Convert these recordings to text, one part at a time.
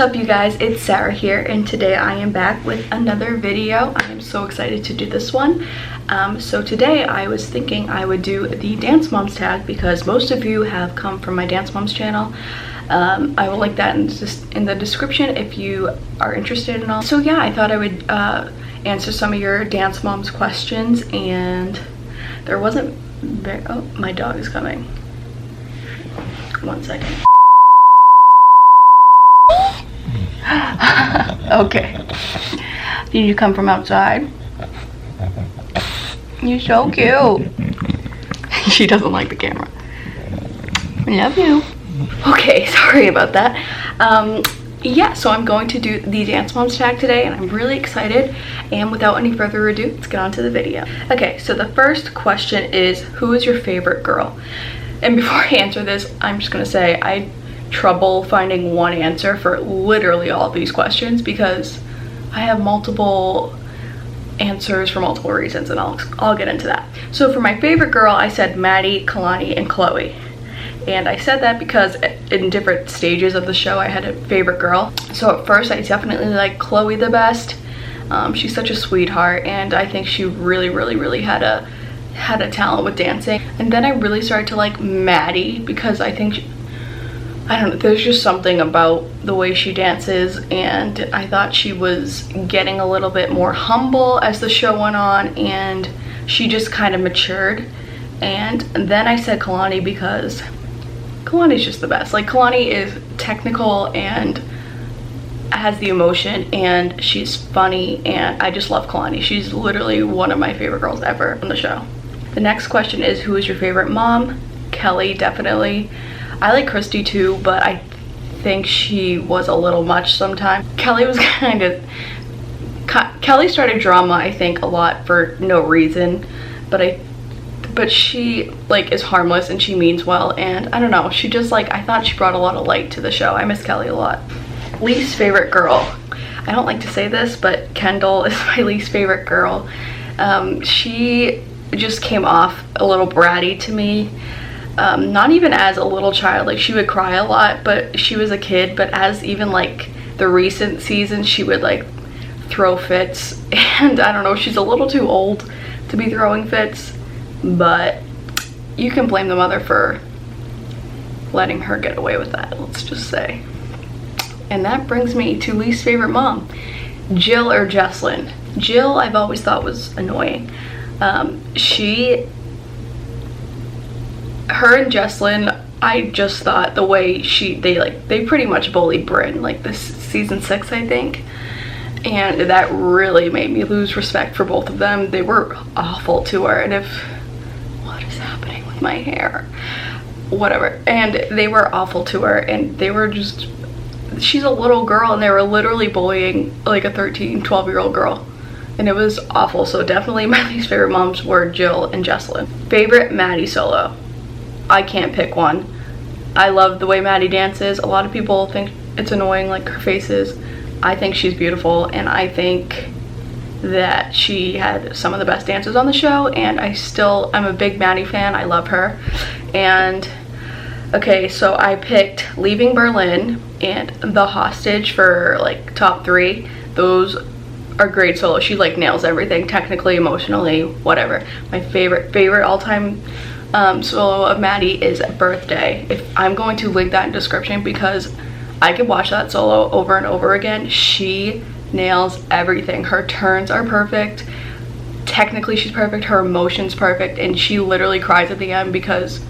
up, you guys? It's Sarah here, and today I am back with another video. I am so excited to do this one. So today I was thinking I would do the Dance Moms tag because most of you have come from my Dance Moms channel. I will link that in the description if you are interested in all. So yeah, I thought I would answer some of your Dance Moms questions, and there wasn't very— oh, my dog is coming. 1 second. Okay. Did you come from outside? You're so cute. She doesn't like the camera. I love you. Okay, sorry about that. Yeah, so I'm going to do the Dance Moms tag today, and I'm really excited. And without any further ado, let's get on to the video. Okay, so the first question is, who is your favorite girl? And before I answer this, I'm just gonna say I had trouble finding one answer for literally all of these questions because I have multiple answers for multiple reasons, and I'll get into that. So for my favorite girl, I said Maddie, Kalani, and Chloe. And I said that because in different stages of the show I had a favorite girl. So at first I definitely like Chloe the best. She's such a sweetheart, and I think she really had a talent with dancing. And then I really started to like Maddie because I think I don't know, there's just something about the way she dances, and I thought she was getting a little bit more humble as the show went on, and she just kind of matured. And then I said Kalani because Kalani's just the best. Like, Kalani is technical and has the emotion, and she's funny, and I just love Kalani. She's literally one of my favorite girls ever on the show. The next question is, who is your favorite mom? Kelly, definitely. I like Christy too, but I think she was a little much sometimes. Kelly was Kelly started drama, I think, a lot for no reason, but she like is harmless and she means well, and I don't know, she just like, I thought she brought a lot of light to the show. I miss Kelly a lot. Least favorite girl. I don't like to say this, but Kendall is my least favorite girl. She just came off a little bratty to me. Not even as a little child, like she would cry a lot, but she was a kid. But as even like the recent seasons, she would like throw fits, and I don't know, she's a little too old to be throwing fits, but you can blame the mother for letting her get away with that, let's just say. And that brings me to least favorite mom, Jill or Jesslyn. Jill I've always thought was annoying. Her and Jesslyn, I just thought the way they pretty much bullied Bryn, like this season 6, I think, and that really made me lose respect for both of them. They were awful to her, and what is happening with my hair? Whatever. And they were awful to her, and they were just, she's a little girl, and they were literally bullying like a 12-year-old girl, and it was awful. So definitely my least favorite moms were Jill and Jesslyn. Favorite Maddie Solo. I can't pick one. I love the way Maddie dances. A lot of people think it's annoying, like her face is. I think she's beautiful, and I think that she had some of the best dances on the show, and I'm a big Maddie fan. I love her. And okay, so I picked Leaving Berlin and The Hostage for like top 3. Those are great solo. She like nails everything, technically, emotionally, whatever. My favorite all-time solo of Maddie is Birthday. If I'm going to link that in description because I could watch that solo over and over again. She nails everything. Her turns are perfect. Technically she's perfect. Her emotion's perfect, and she literally cries at the end because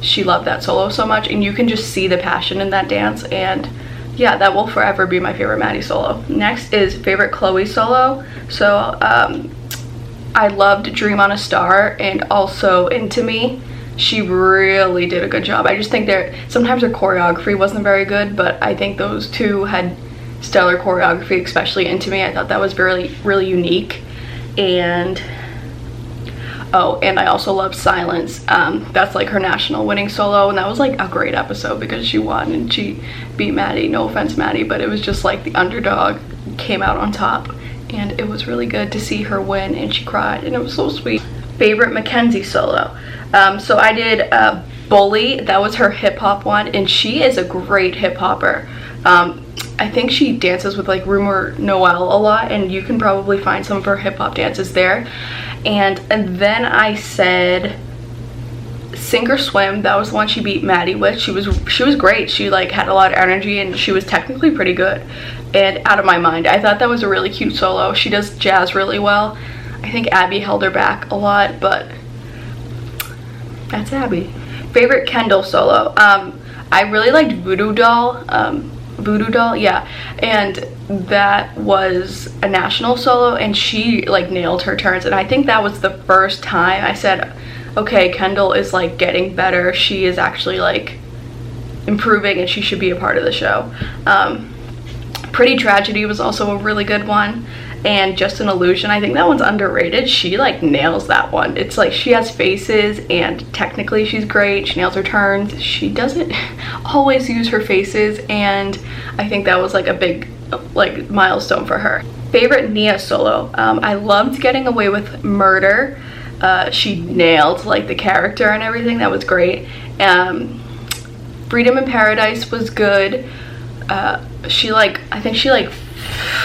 she loved that solo so much, and you can just see the passion in that dance. And yeah, that will forever be my favorite Maddie solo. Next is favorite Chloe solo. So I loved Dream on a Star and also Into Me. She really did a good job. I just think sometimes her choreography wasn't very good, but I think those two had stellar choreography, especially Into Me. I thought that was really unique. And oh, and I also loved Silence. That's like her national winning solo, and that was like a great episode because she won and she beat Maddie. No offense, Maddie, but it was just like the underdog came out on top. And it was really good to see her win, and she cried, and it was so sweet. Favorite Mackenzie solo. So I did Bully. That was her hip hop one, and she is a great hip hopper. I think she dances with like Rumor Noel a lot, and you can probably find some of her hip-hop dances there. And then I said Sink or Swim. That was the one she beat Maddie with. She was great. She like had a lot of energy, and she was technically pretty good. And Out of My Mind, I thought that was a really cute solo. She does jazz really well. I think Abby held her back a lot, but that's Abby. Favorite Kendall solo. I really liked Voodoo Doll. Voodoo Doll, yeah. And that was a national solo, and she like nailed her turns. And I think that was the first time I said, okay, Kendall is like getting better. She is actually like improving, and she should be a part of the show. Pretty Tragedy was also a really good one. And Just an Illusion, I think that one's underrated. She like nails that one. It's like she has faces, and technically she's great. She nails her turns. She doesn't always use her faces, and I think that was like a big like milestone for her. Favorite Nia solo. I loved Getting Away with Murder. She nailed like the character and everything. That was great. Freedom in Paradise was good. I think she like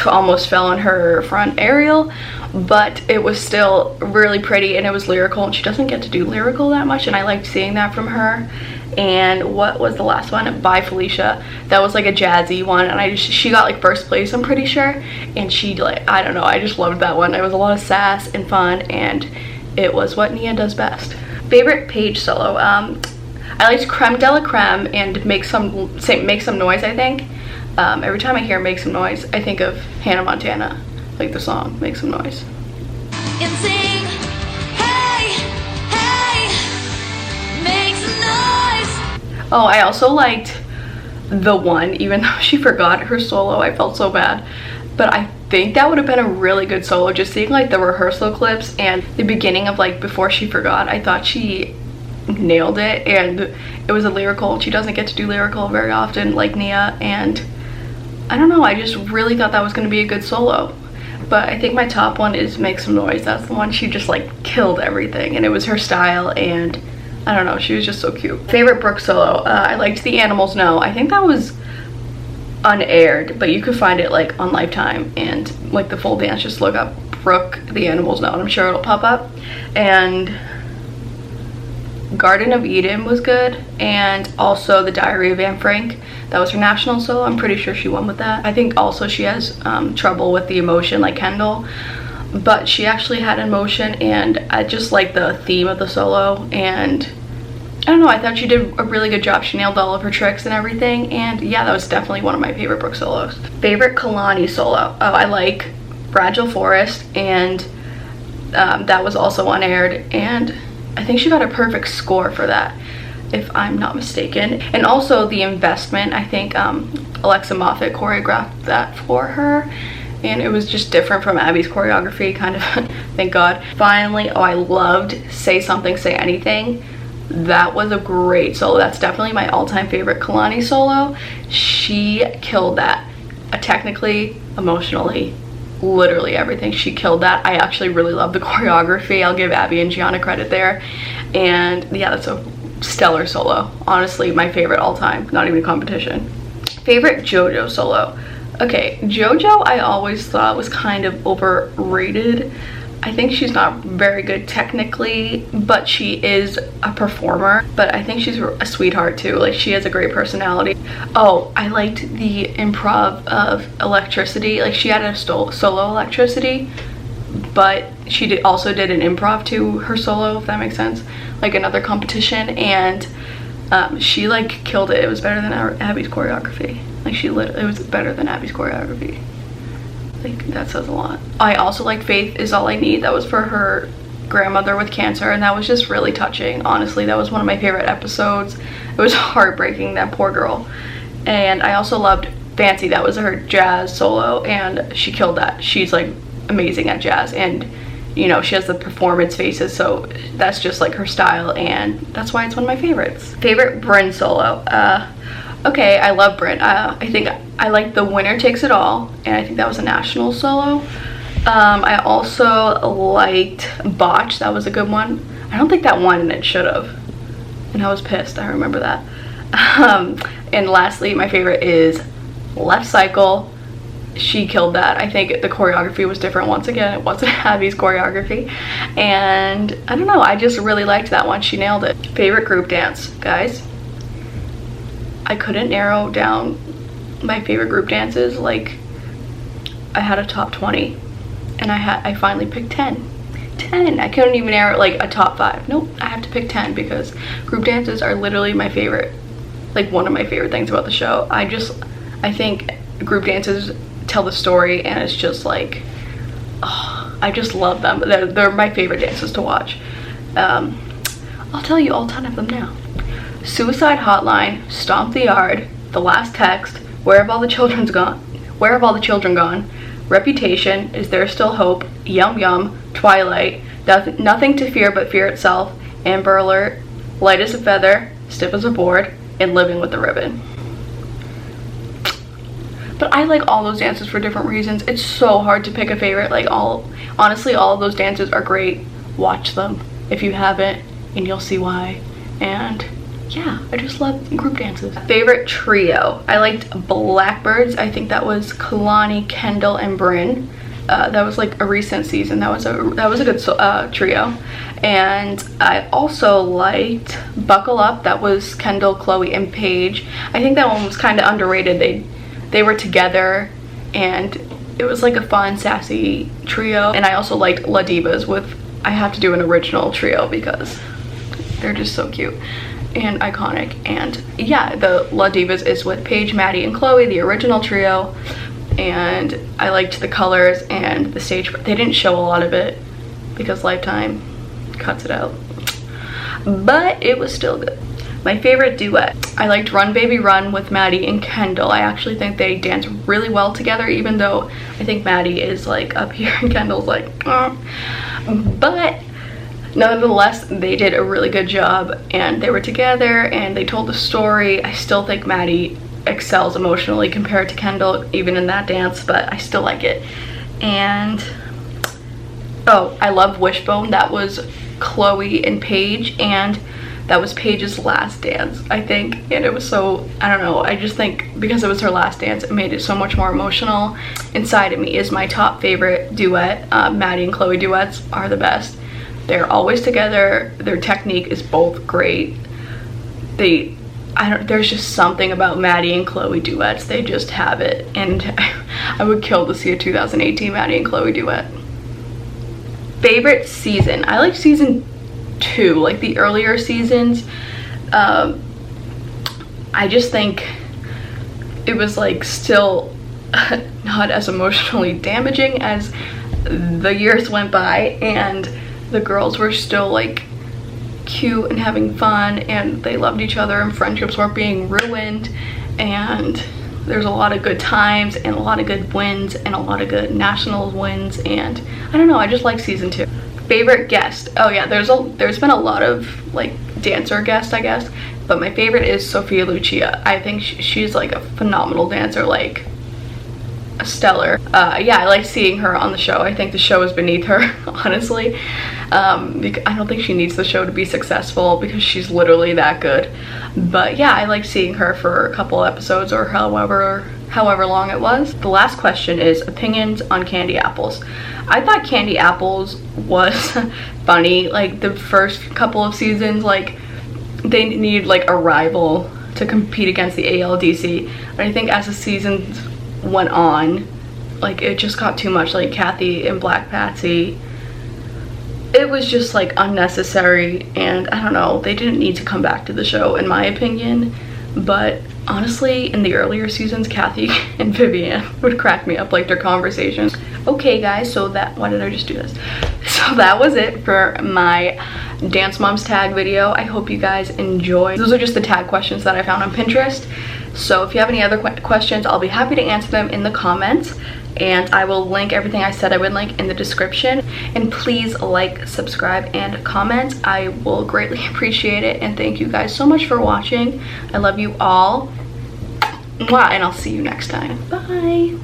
almost fell on her front aerial, but it was still really pretty, and it was lyrical, and she doesn't get to do lyrical that much, and I liked seeing that from her. And what was the last one? By Felicia. That was like a jazzy one, and she got like first place, I'm pretty sure, and she like, I don't know, I just loved that one. It was a lot of sass and fun, and it was what Nia does best. Favorite Paige solo. I liked Creme de la Creme and Make Some Noise, I think. Every time I hear Make Some Noise, I think of Hannah Montana, like the song Make Some Noise. And sing, hey, hey, make some noise. Oh, I also liked The One, even though she forgot her solo. I felt so bad, but I think that would have been a really good solo. Just seeing like the rehearsal clips and the beginning of like before she forgot, I thought she nailed it, and it was a lyrical. She doesn't get to do lyrical very often like Nia, and I don't know, I just really thought that was going to be a good solo. But I think my top one is Make Some Noise. That's the one she just like killed everything, and it was her style, and I don't know, she was just so cute. Favorite Brooke solo. I liked The Animals Know. I think that was unaired, but you could find it like on Lifetime, and like the full dance, just look up Brooke, The Animals Know, and I'm sure it'll pop up. And Garden of Eden was good, and also The Diary of Anne Frank. That was her national solo. I'm pretty sure she won with that. I think also she has trouble with the emotion like Kendall, but she actually had emotion, and I just like the theme of the solo, and I don't know, I thought she did a really good job. She nailed all of her tricks and everything, and yeah, that was definitely one of my favorite Brooke solos. Favorite Kalani solo. Oh, I like Fragile Forest, and that was also unaired, and I think she got a perfect score for that, if I'm not mistaken. And also The Investment, I think Alexa Moffat choreographed that for her, and it was just different from Abby's choreography, kind of. Thank God. Finally, oh, I loved Say Something, Say Anything. That was a great solo. That's definitely my all-time favorite Kalani solo. She killed that. Technically, emotionally, literally everything. She killed that. I actually really love the choreography. I'll give Abby and Gianna credit there. And yeah, that's a stellar solo. Honestly, my favorite all time. Not even a competition. Favorite JoJo solo. Okay, JoJo I always thought was kind of overrated. I think she's not very good technically, but she is a performer. But I think she's a sweetheart too. Like, she has a great personality. Oh, I liked the improv of Electricity. Like, she had a solo Electricity, but she also did an improv to her solo, if that makes sense. Like another competition, and she like killed it. It was better than Abby's choreography. Like, it was better than Abby's choreography. Like, that says a lot. I also like Faith Is All I Need. That was for her grandmother with cancer, and that was just really touching. Honestly, that was one of my favorite episodes. It was heartbreaking, that poor girl. And I also loved Fancy. That was her jazz solo, and she killed that. She's like amazing at jazz, and you know, she has the performance faces, so that's just like her style, and that's why it's one of my favorites. Favorite Bryn solo. Okay, I love Bryn. I think I like The Winner Takes It All, and I think that was a national solo. I also liked Botch. That was a good one. I don't think that won, and it should have, and I was pissed. I remember that. And lastly, my favorite is Left Cycle, she killed that. I think the choreography was different once again. It wasn't Abby's choreography. And I don't know, I just really liked that one. She nailed it. Favorite group dance, guys. I couldn't narrow down my favorite group dances. Like, I had a top 20 and I finally picked 10. I couldn't even narrow like a top 5. Nope, I have to pick 10 because group dances are literally my favorite, like one of my favorite things about the show. I think group dances tell the story, and it's just like, oh, I just love them. They're my favorite dances to watch. I'll tell you all 10 of them now. Suicide Hotline, Stomp the Yard, The Last Text, Where Have All the Children Gone, Reputation, Is There Still Hope, Yum Yum, Twilight, Nothing to Fear But Fear Itself, Amber Alert, Light as a Feather, Stiff as a Board, and Living with the Ribbon. But I like all those dances for different reasons. It's so hard to pick a favorite. Like, honestly, all of those dances are great. Watch them if you haven't, and you'll see why. And yeah, I just love group dances. Favorite trio. I liked Blackbirds. I think that was Kalani, Kendall, and Bryn. That was like a recent season. That was a good trio. And I also liked Buckle Up. That was Kendall, Chloe, and Paige. I think that one was kind of underrated. They were together, and it was like a fun, sassy trio. And I also liked La Divas I have to do an original trio because they're just so cute and iconic. And yeah, the La Divas is with Paige, Maddie, and Chloe, the original trio. And I liked the colors and the stage. They didn't show a lot of it because Lifetime cuts it out, but it was still good. My favorite duet. I liked Run Baby Run with Maddie and Kendall. I actually think they dance really well together, even though I think Maddie is like up here and Kendall's like, but nonetheless, they did a really good job, and they were together and they told the story. I still think Maddie excels emotionally compared to Kendall, even in that dance, but I still like it. And oh, I love Wishbone. That was Chloe and Paige, and that was Paige's last dance, I think. And it was so, I don't know, I just think because it was her last dance, it made it so much more emotional. Inside of Me is my top favorite duet. Maddie and Chloe duets are the best. They're always together. Their technique is both great. There's just something about Maddie and Chloe duets. They just have it. And I would kill to see a 2018 Maddie and Chloe duet. Favorite season. I like season 2, like the earlier seasons. I just think it was like still not as emotionally damaging as the years went by, and the girls were still like cute and having fun, and they loved each other, and friendships weren't being ruined, and there's a lot of good times and a lot of good wins and a lot of good national wins. And I don't know, I just like season 2. Favorite guest. Oh yeah, there's been a lot of like dancer guests, I guess, but my favorite is Sophia Lucia. I think she's like a phenomenal dancer, like a stellar. Yeah, I like seeing her on the show. I think the show is beneath her, honestly. I don't think she needs the show to be successful because she's literally that good. But yeah, I like seeing her for a couple episodes or however long it was. The last question is opinions on Candy Apples. I thought Candy Apples was funny. Like the first couple of seasons, like they needed like a rival to compete against the ALDC. But I think as the seasons went on, like it just got too much. Like Kathy and Black Patsy, it was just like unnecessary, and I don't know, they didn't need to come back to the show in my opinion. But honestly, in the earlier seasons, Kathy and Vivian would crack me up, like their conversations. Okay guys, so why did I just do this? So that was it for my Dance Moms tag video. I hope you guys enjoyed. Those are just the tag questions that I found on Pinterest. So if you have any other questions, I'll be happy to answer them in the comments, and I will link everything I said I would link in the description. And please like, subscribe, and comment. I will greatly appreciate it, and thank you guys so much for watching. I love you all. Mwah, and I'll see you next time. Bye.